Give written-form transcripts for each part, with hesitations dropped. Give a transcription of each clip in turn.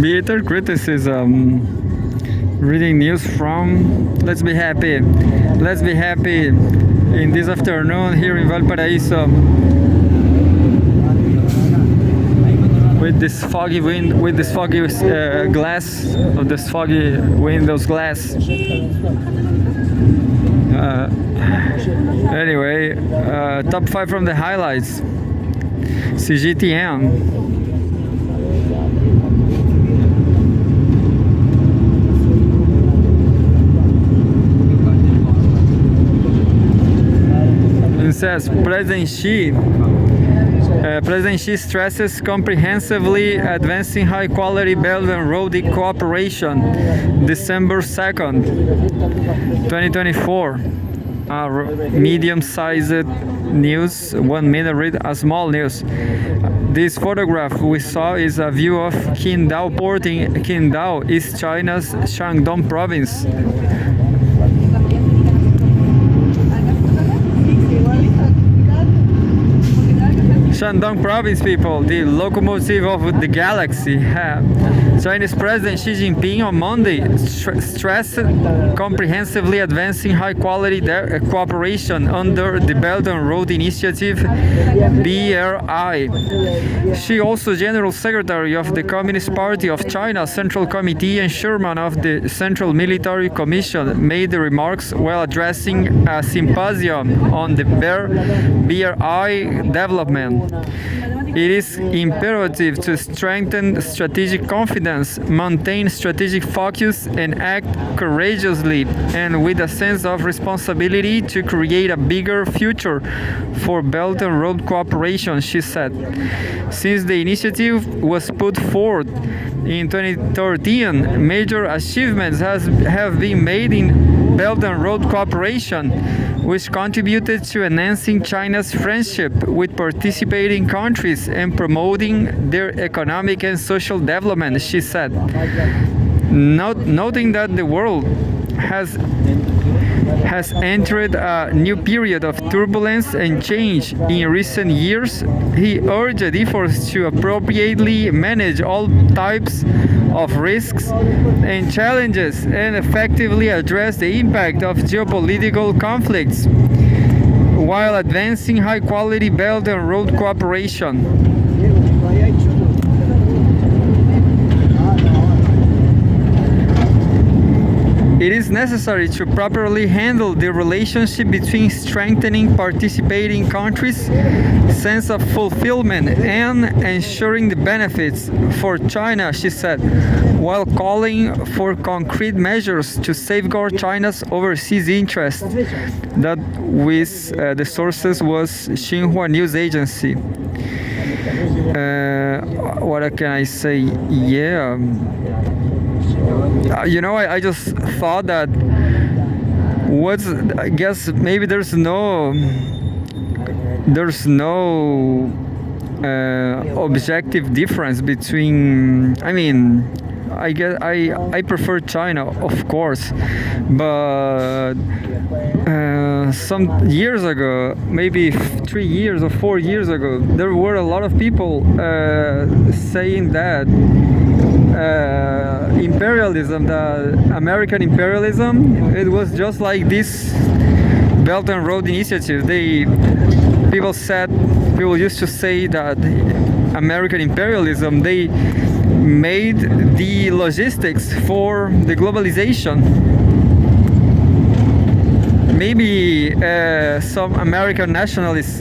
Bitter criticism. Reading news from Let's Be Happy. Let's be happy in this afternoon here in Valparaiso. With this foggy wind, with this foggy glass, of this foggy windows glass. Anyway, top 5 from the highlights. Cgtn. It says President Xi stresses comprehensively advancing high-quality Belt and Road cooperation. December 2nd, 2024. Medium-sized news, 1 minute read, a small news. This photograph we saw is a view of Qingdao Port in Qingdao, East China's Shandong province. Shandong province, people, the locomotive of the galaxy. Chinese President Xi Jinping on Monday stressed comprehensively advancing high-quality cooperation under the Belt and Road Initiative (BRI). She also General Secretary of the Communist Party of China Central Committee and Chairman of the Central Military Commission made the remarks while addressing a symposium on the BRI development. It is imperative to strengthen strategic confidence, maintain strategic focus, and act courageously and with a sense of responsibility to create a bigger future for Belt and Road cooperation, she said. Since the initiative was put forward in 2013, major achievements have been made in Belt and Road cooperation, which contributed to enhancing China's friendship with participating countries and promoting their economic and social development, she said. Noting that the world has entered a new period of turbulence and change in recent years, he urged efforts to appropriately manage all types of risks and challenges and effectively address the impact of geopolitical conflicts while advancing high-quality Belt and Road cooperation. It is necessary to properly handle the relationship between strengthening participating countries' sense of fulfillment and ensuring the benefits for China, she said, while calling for concrete measures to safeguard China's overseas interests. That with the sources was Xinhua News Agency. What can I say? Yeah. I just thought that I guess maybe there's no objective difference between, I guess I prefer China, of course, but some years ago, maybe 3 years or 4 years ago, there were a lot of people saying that imperialism, the American imperialism, it was just like this Belt and Road Initiative. People used to say that American imperialism, they made the logistics for the globalization. Maybe some American nationalists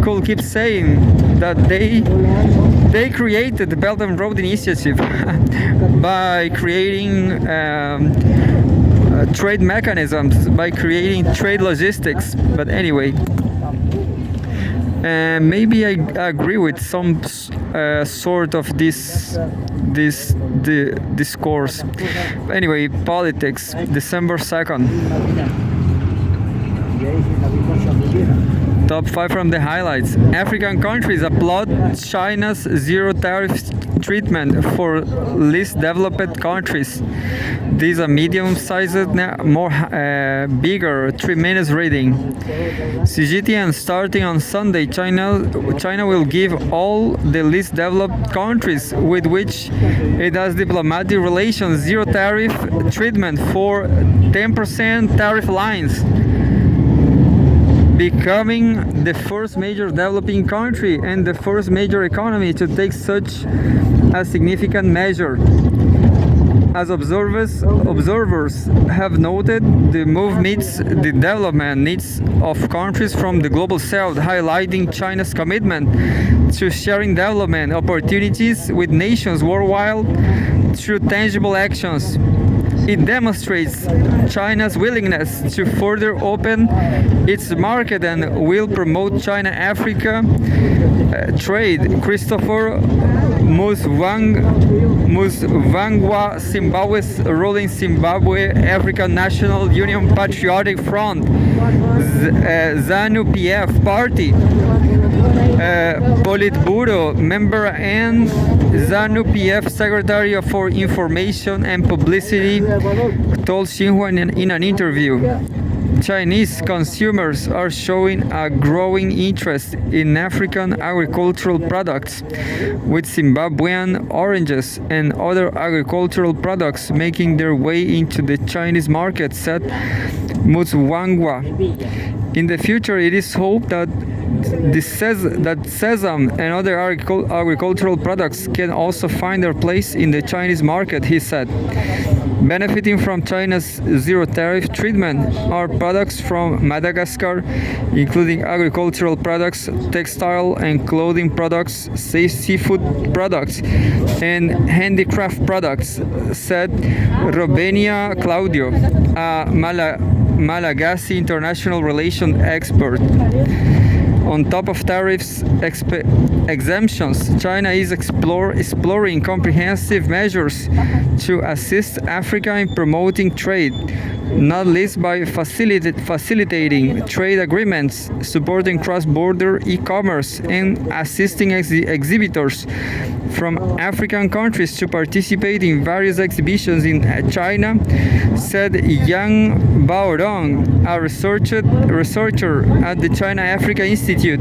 could keep saying that they created the Belt and Road Initiative by creating trade mechanisms, by creating trade logistics. But anyway, maybe I agree with some sort of this discourse. Anyway, politics, December 2nd. Top 5 from the highlights. African countries applaud China's zero tariff treatment for least developed countries. This is a medium-sized, bigger 3 minutes reading. Cgtn'S starting on Sunday, China will give all the least developed countries with which it has diplomatic relations zero tariff treatment for 10% tariff lines, becoming the first major developing country and the first major economy to take such a significant measure. As observers have noted, the move meets the development needs of countries from the global south, highlighting China's commitment to sharing development opportunities with nations worldwide through tangible actions. It demonstrates China's willingness to further open its market and will promote China-Africa trade. Christopher Musvangwa, Zimbabwe's ruling Zimbabwe African National Union Patriotic Front, ZANU-PF party, Politburo member and ZANU-PF Secretary for Information and Publicity, told Xinhua in an interview. Chinese consumers are showing a growing interest in African agricultural products, with Zimbabwean oranges and other agricultural products making their way into the Chinese market, said Mutsvangwa. In the future, it is hoped that sesame and other agricultural products can also find their place in the Chinese market, he said. Benefiting from China's zero tariff treatment are products from Madagascar, including agricultural products, textile and clothing products, seafood products, and handicraft products, said Robenia Claudio, a Malagasy international relations expert. On top of tariffs exemptions, China is exploring comprehensive measures to assist Africa in promoting trade, not least by facilitating trade agreements, supporting cross-border e-commerce, and assisting exhibitors from African countries to participate in various exhibitions in China, said Yang Baodong, a researcher at the China-Africa Institute.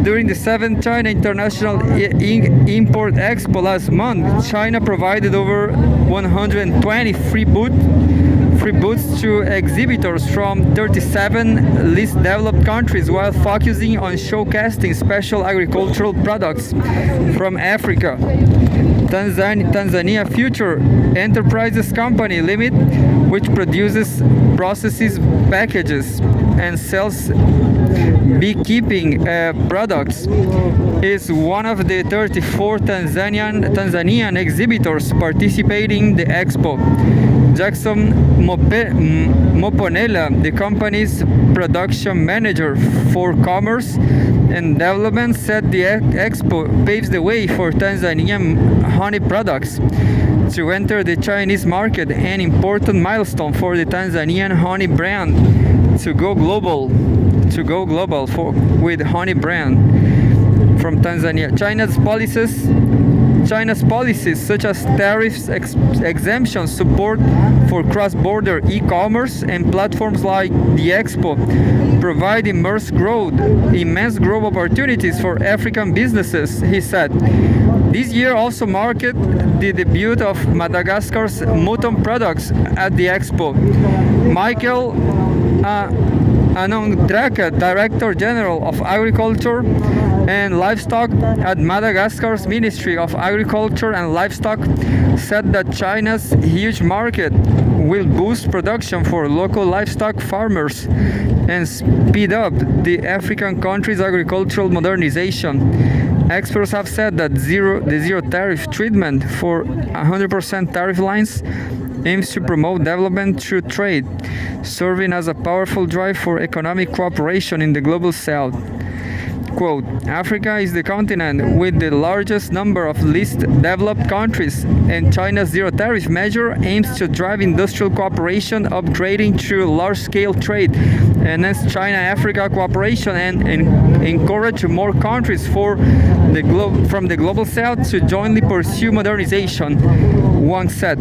During the 7th China International Import Expo last month, China provided over 120 free booths to exhibitors from 37 least developed countries, while focusing on showcasing special agricultural products from Africa. Tanzania Future Enterprises Company Limited, which processes, packages, and sells beekeeping products, is one of the 34 Tanzanian exhibitors participating in the expo. Jackson Moponela, the company's production manager for commerce and development, said the expo paves the way for Tanzanian honey products to enter the Chinese market, an important milestone for the Tanzanian honey brand to go global with honey brand from Tanzania. China's policies such as tariffs exemptions, support for cross-border e-commerce, and platforms like the Expo provide immense growth opportunities for African businesses, he said. This year also marked the debut of Madagascar's mutton products at the Expo. Michael Anondraka, Director General of Agriculture and Livestock at Madagascar's Ministry of Agriculture and Livestock, said that China's huge market will boost production for local livestock farmers and speed up the African country's agricultural modernization. Experts have said that the zero tariff treatment for 100% tariff lines aims to promote development through trade, serving as a powerful drive for economic cooperation in the global south. quote, Africa is the continent with the largest number of least developed countries, and China's zero tariff measure aims to drive industrial cooperation, upgrading through large-scale trade, enhance China-Africa cooperation, and encourage more countries from the global south to jointly pursue modernization, Wang said.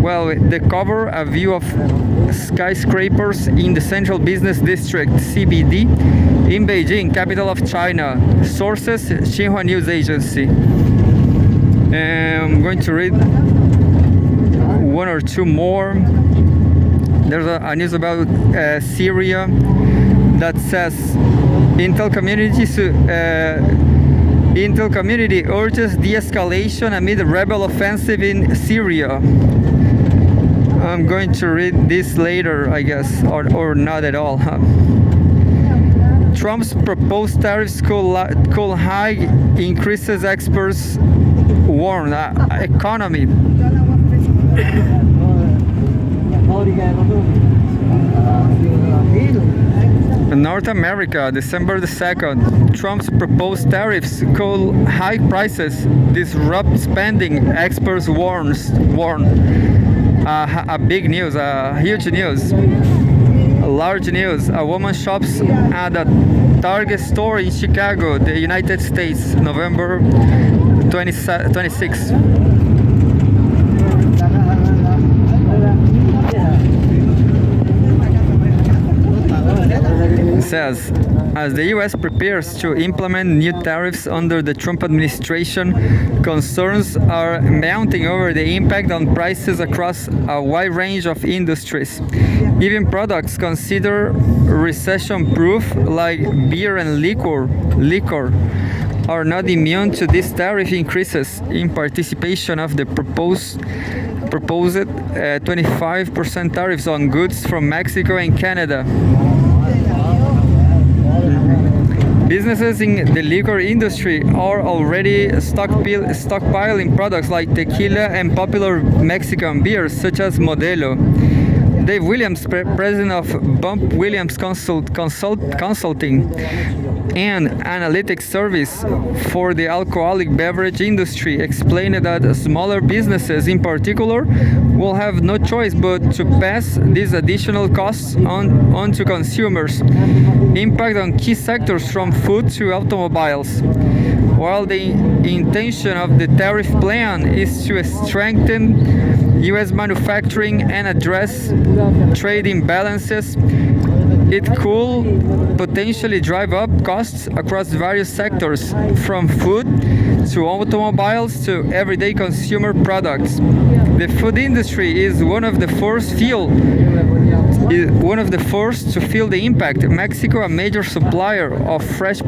Well, they cover a view of skyscrapers in the Central Business District, CBD, in Beijing, capital of China. Sources, Xinhua News Agency. I'm going to read one or two more. There's a news about Syria that says Intel community urges de-escalation amid rebel offensive in Syria. I'm going to read this later, I guess, or not at all. Trump's proposed tariffs could high increases, experts warn. Economy. In North America, December the 2nd, Trump's proposed tariffs could hike prices, disrupt spending, experts warn. A big news, huge news, large news. A woman shops at a Target store in Chicago, the United States, November 26. Says, as the U.S. prepares to implement new tariffs under the Trump administration, concerns are mounting over the impact on prices across a wide range of industries. Even products considered recession-proof, like beer and liquor, are not immune to these tariff increases in participation of the proposed 25% tariffs on goods from Mexico and Canada. Businesses in the liquor industry are already stockpiling products like tequila and popular Mexican beers such as Modelo. Dave Williams, president of Bump Williams Consulting and Analytics Service for the alcoholic beverage industry, explained that smaller businesses in particular will have no choice but to pass these additional costs on to consumers. Impact on key sectors from food to automobiles. While the intention of the tariff plan is to strengthen U.S. manufacturing and address trade imbalances, it could potentially drive up costs across various sectors, from food to automobiles to everyday consumer products. The food industry is one of the first to feel the impact. Mexico, a major supplier of fresh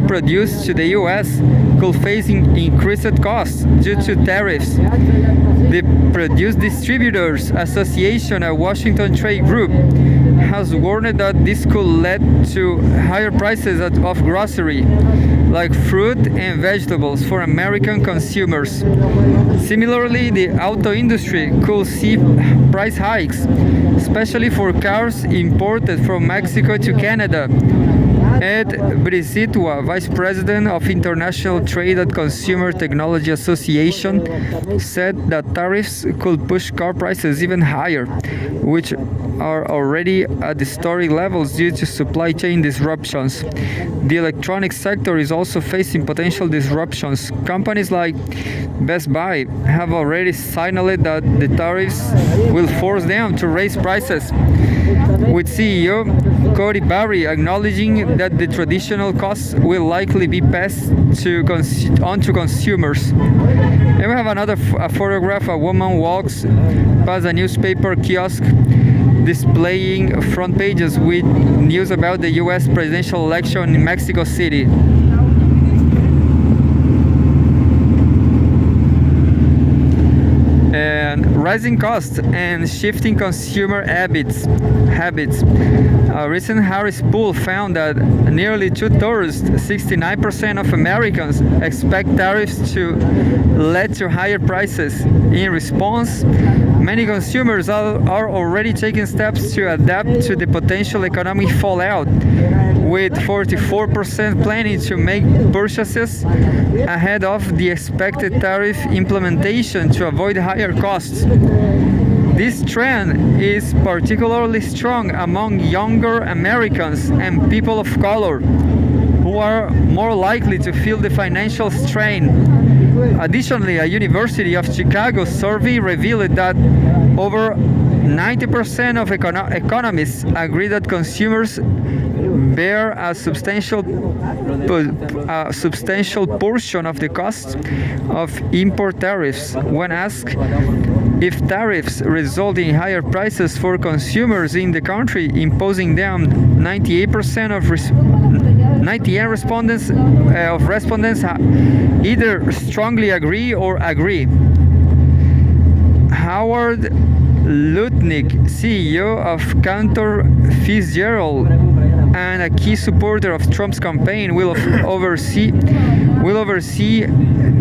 produce to the U.S., could face increased costs due to tariffs. The Produce Distributors Association, a Washington trade group, has warned that this could lead to higher prices of grocery, like fruit and vegetables, for American consumers. Similarly, the auto industry could see price hikes, especially for cars imported from Mexico to Canada. Ed Brizitwa, Vice President of International Trade at Consumer Technology Association, said that tariffs could push car prices even higher, which are already at historic levels due to supply chain disruptions. The electronics sector is also facing potential disruptions. Companies like Best Buy have already signaled that the tariffs will force them to raise prices, with CEO Cody Barry acknowledging that the traditional costs will likely be passed on to consumers. And we have another photograph. A woman walks past a newspaper kiosk displaying front pages with news about the U.S. presidential election in Mexico City. And rising costs and shifting consumer habits. A recent Harris poll found that nearly 2/3, 69% of Americans expect tariffs to lead to higher prices. In response, many consumers are already taking steps to adapt to the potential economic fallout. with 44% planning to make purchases ahead of the expected tariff implementation to avoid higher costs. This trend is particularly strong among younger Americans and people of color, who are more likely to feel the financial strain. Additionally, a University of Chicago survey revealed that over 90% of economists agree that consumers bear a substantial portion of the cost of import tariffs. When asked if tariffs result in higher prices for consumers in the country, imposing them, 98% of 98 respondents either strongly agree or agree. Howard Lutnick, CEO of Cantor Fitzgerald and a key supporter of Trump's campaign, will oversee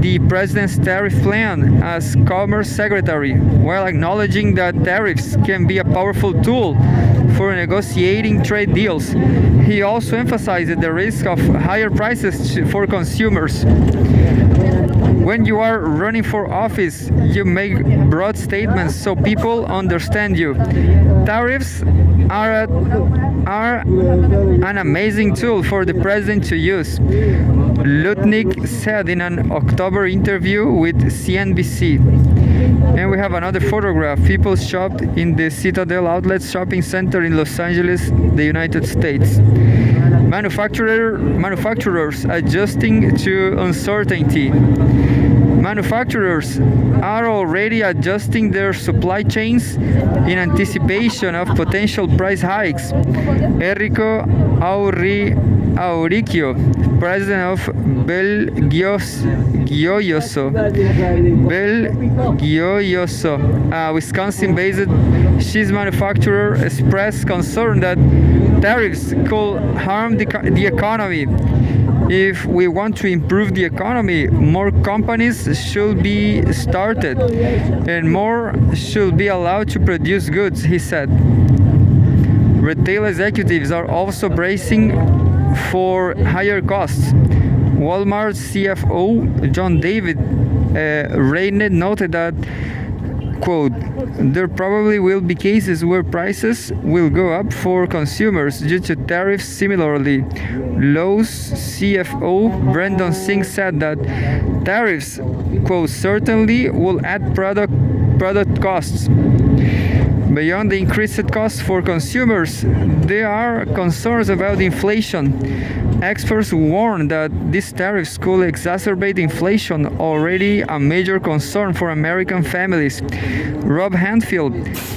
the president's tariff plan as Commerce Secretary, while acknowledging that tariffs can be a powerful tool for negotiating trade deals. He also emphasized the risk of higher prices for consumers. When you are running for office, you make broad statements so people understand you. Tariffs are an amazing tool for the president to use, Lutnick said in an October interview with CNBC. And we have another photograph. People shopped in the Citadel Outlet Shopping Center in Los Angeles, the United States. Manufacturers adjusting to uncertainty. Manufacturers are already adjusting their supply chains in anticipation of potential price hikes. Enrico Auricchio, president of Belgioioso, Wisconsin-based cheese manufacturer, expressed concern that tariffs could harm the economy. If we want to improve the economy, more companies should be started and more should be allowed to produce goods, he said. Retail executives are also bracing for higher costs. Walmart CFO John David Rayner noted that, quote, there probably will be cases where prices will go up for consumers due to tariffs. Similarly, Lowe's CFO Brendan Singh said that tariffs, quote, certainly will add product costs. Beyond the increased costs for consumers, there are concerns about inflation. Experts warn that these tariffs could exacerbate inflation, already a major concern for American families. Rob Handfield,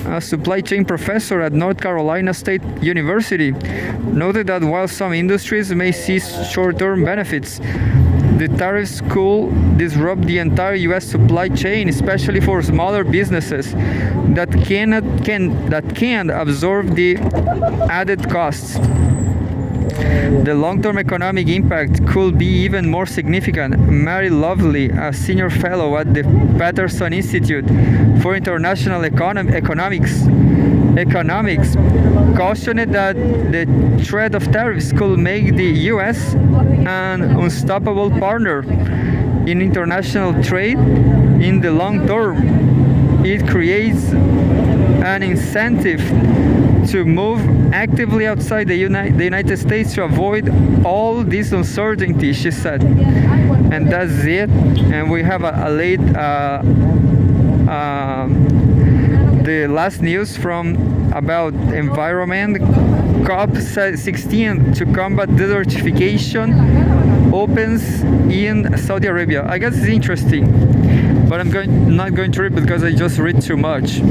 a supply chain professor at North Carolina State University, noted that while some industries may see short-term benefits, the tariffs could disrupt the entire U.S. supply chain, especially for smaller businesses that can't absorb the added costs. The long-term economic impact could be even more significant. Mary Lovely, a senior fellow at the Patterson Institute for International Economics, cautioned that the threat of tariffs could make the U.S. an unstoppable partner in international trade in the long term. It creates an incentive to move actively outside the United States to avoid all this uncertainty, she said. And that's it. And we have the last news from about environment. COP16 to combat desertification opens in Saudi Arabia. I guess it's interesting, but I'm not going to read because I just read too much.